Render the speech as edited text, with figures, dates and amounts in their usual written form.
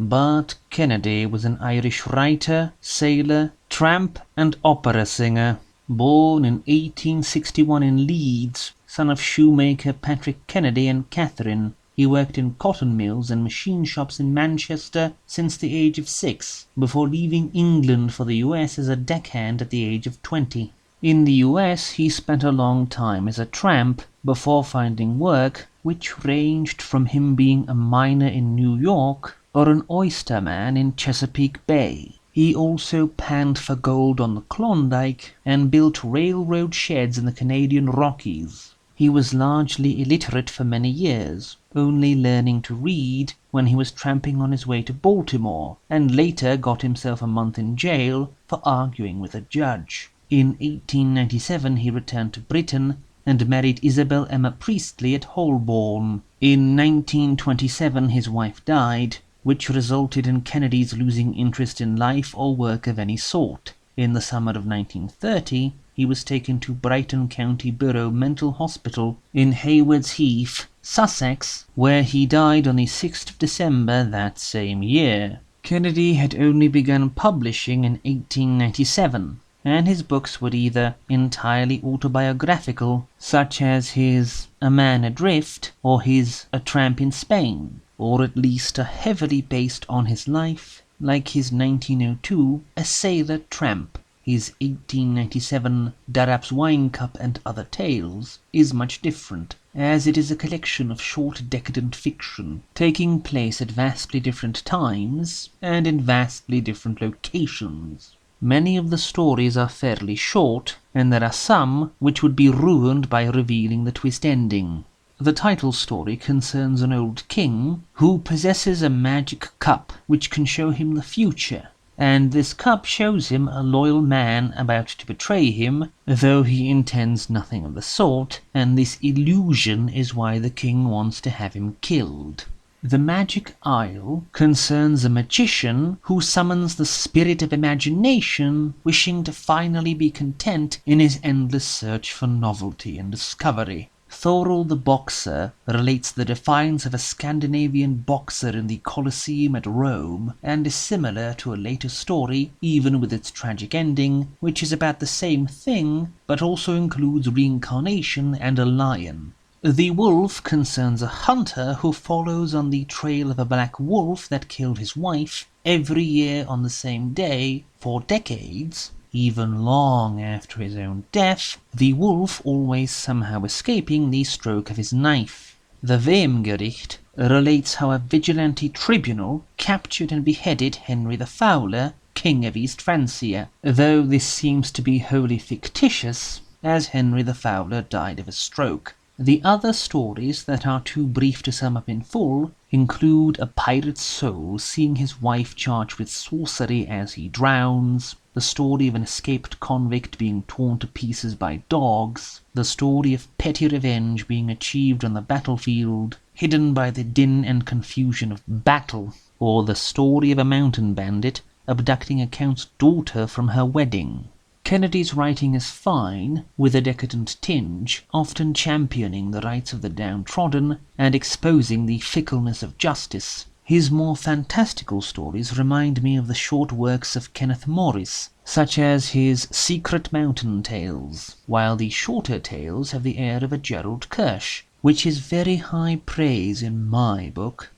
Bart Kennedy was an Irish writer, sailor, tramp and opera singer. Born in 1861 in Leeds, son of shoemaker Patrick Kennedy and Catherine, he worked in cotton mills and machine shops in Manchester since the age of 6, before leaving England for the US as a deckhand at the age of 20. In the US, he spent a long time as a tramp before finding work, which ranged from him being a miner in New York or an oysterman in Chesapeake Bay. He also panned for gold on the Klondike and built railroad sheds in the Canadian Rockies. He was largely illiterate for many years, only learning to read when he was tramping on his way to Baltimore, and later got himself a month in jail for arguing with a judge. In 1897 he returned to Britain and married Isabel Emma Priestley at Holborn. In 1927 his wife died, which resulted in Kennedy's losing interest in life or work of any sort. In the summer of 1930, he was taken to Brighton County Borough Mental Hospital in Haywards Heath, Sussex, where he died on the 6th of December that same year. Kennedy had only begun publishing in 1897, and his books were either entirely autobiographical, such as his A Man Adrift or his A Tramp in Spain, or at least are heavily based on his life, like his 1902 A Sailor Tramp. His 1897 Darab's Wine Cup and Other Tales is much different, as it is a collection of short decadent fiction, taking place at vastly different times and in vastly different locations. Many of the stories are fairly short, and there are some which would be ruined by revealing the twist ending. The title story concerns an old king who possesses a magic cup which can show him the future, and this cup shows him a loyal man about to betray him, though he intends nothing of the sort, and this illusion is why the king wants to have him killed. The Magic Isle concerns a magician who summons the spirit of imagination, wishing to finally be content in his endless search for novelty and discovery. Thorol the Boxer relates the defiance of a Scandinavian boxer in the Colosseum at Rome, and is similar to a later story, even with its tragic ending, which is about the same thing, but also includes reincarnation and a lion. The Wolf concerns a hunter who follows on the trail of a black wolf that killed his wife every year on the same day for decades. Even long after his own death, the wolf always somehow escaping the stroke of his knife. The Veemgericht relates how a vigilante tribunal captured and beheaded Henry the Fowler, King of East Francia, though this seems to be wholly fictitious, as Henry the Fowler died of a stroke. The other stories that are too brief to sum up in full include a pirate's soul seeing his wife charged with sorcery as he drowns, the story of an escaped convict being torn to pieces by dogs, the story of petty revenge being achieved on the battlefield, hidden by the din and confusion of battle, or the story of a mountain bandit abducting a count's daughter from her wedding. Kennedy's writing is fine, with a decadent tinge, often championing the rights of the downtrodden and exposing the fickleness of justice. His more fantastical stories remind me of the short works of Kenneth Morris, such as his Secret Mountain Tales, while the shorter tales have the air of a Gerald Kirsch, which is very high praise in my book.